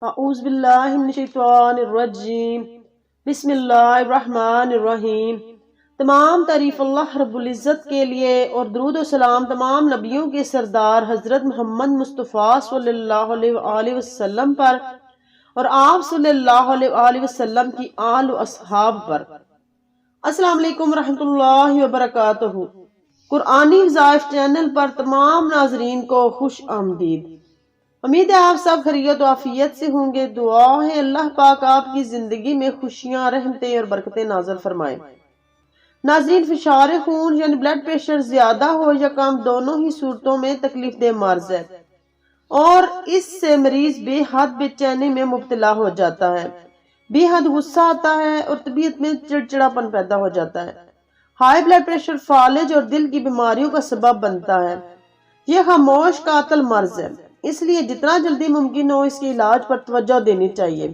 اعوذ باللہ من الشیطان الرجیم بسم اللہ الرحمن الرحیم۔ تمام تعریف اللہ رب العزت کے لیے اور درود و سلام تمام نبیوں کے سردار حضرت محمد مصطفیٰ صلی اللہ علیہ وآلہ وسلم پر اور آپ صلی اللہ علیہ وآلہ وسلم کی آل و اصحاب پر۔ السلام علیکم ورحمۃ اللہ وبرکاتہ۔ قرآنی وظائف چینل پر تمام ناظرین کو خوش آمدید۔ امید ہے آپ سب خیریت و عافیت سے ہوں گے۔ دعا ہے اللہ پاک آپ کی زندگی میں خوشیاں، رحمتیں اور برکتیں نازل فرمائے۔ ناظرین، فشار خون یعنی بلڈ پریشر زیادہ ہو یا کم، دونوں ہی صورتوں میں تکلیف دہ مرض ہے اور اس سے مریض بے حد بے چینی میں مبتلا ہو جاتا ہے، بے حد غصہ آتا ہے اور طبیعت میں چڑچڑاپن پیدا ہو جاتا ہے۔ ہائی بلڈ پریشر فالج اور دل کی بیماریوں کا سبب بنتا ہے۔ یہ خاموش قاتل مرض ہے، اس لیے جتنا جلدی ممکن ہو اس کے علاج پر توجہ دینی چاہیے۔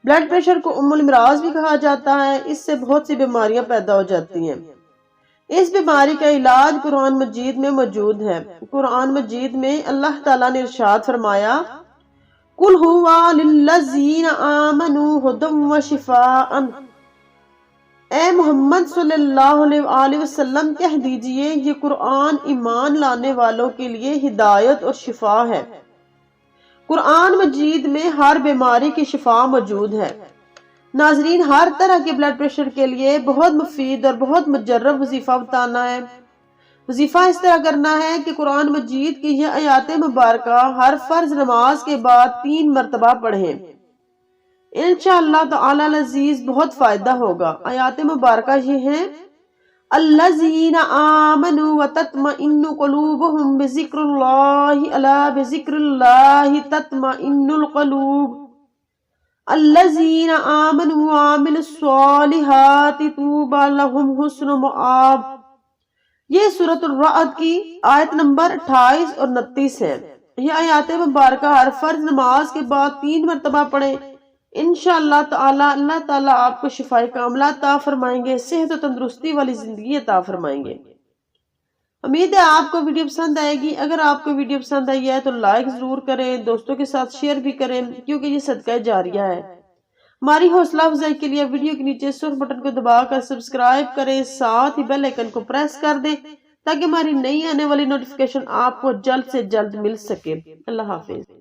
بلڈ پریشر کو ام الامراض بھی کہا جاتا ہے، اس سے بہت سی بیماریاں پیدا ہو جاتی ہیں۔ اس بیماری کا علاج قرآن مجید میں موجود ہے۔ قرآن مجید میں اللہ تعالیٰ نے ارشاد فرمایا، قُلْ هُوَ لِلَّذِينَ آمَنُوا هُدًى وَشِفَاءً۔ اے محمد صلی اللہ علیہ وآلہ وسلم کہہ دیجئے، یہ قرآن ایمان لانے والوں کے لیے ہدایت اور شفا ہے۔ قرآن مجید میں ہر بیماری کی شفا موجود ہے۔ ناظرین، ہر طرح کے بلڈ پریشر کے لیے بہت مفید اور بہت مجرب وظیفہ بتانا ہے۔ وظیفہ اس طرح کرنا ہے کہ قرآن مجید کی یہ آیات مبارکہ ہر فرض نماز کے بعد 3 مرتبہ پڑھیں۔ انشاءاللہ تعالی العزیز بہت فائدہ ہوگا۔ آیات مبارکہ یہ ہیں، الذین آمنوا وتطمئن قلوبهم بذکر اللہ، الا بذکر اللہ تطمئن القلوب، الذین آمنوا وعملوا الصالحات طوبی لهم حسن مآب۔ یہ سورۃ الرعد کی آیت نمبر 28 اور 29 ہے۔ یہ آیات مبارکہ ہر فرض نماز کے بعد 3 مرتبہ پڑھیں۔ انشاءاللہ تعالی اللہ تعالیٰ آپ کو شفائے کاملہ عطا فرمائیں گے، صحت و تندرستی والی زندگی عطا فرمائیں گے۔ امید ہے آپ کو ویڈیو پسند آئے گی۔ اگر آپ کو ویڈیو پسند آئی ہے تو لائک ضرور کریں، دوستوں کے ساتھ شیئر بھی کریں، کیونکہ یہ صدقہ جاریہ ہے۔ ہماری حوصلہ افزائی کے لیے ویڈیو کے نیچے سرخ بٹن کو دبا کر سبسکرائب کریں، ساتھ ہی بیل آئیکن کو پریس کر دیں تاکہ ہماری نئی آنے والی نوٹیفیکیشن آپ کو جلد سے جلد مل سکے۔ اللہ حافظ۔